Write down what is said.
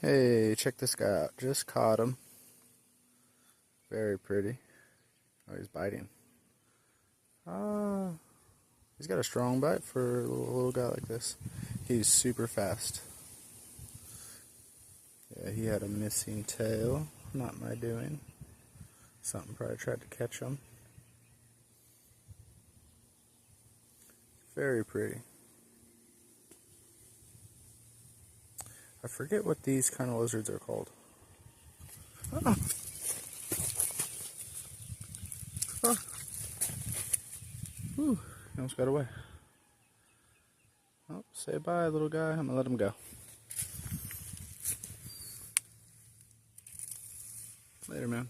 Hey, check this guy out. Just caught him. Very pretty. Oh, he's biting. Ah, he's got a strong bite for a little guy like this. He's super fast. Yeah, he had a missing tail. Not my doing. Something probably tried to catch him. Very pretty. I forget what these kind of lizards are called. Oh. Oh. Whew. He almost got away. Oh, say bye, little guy. I'm gonna let him go. Later, man.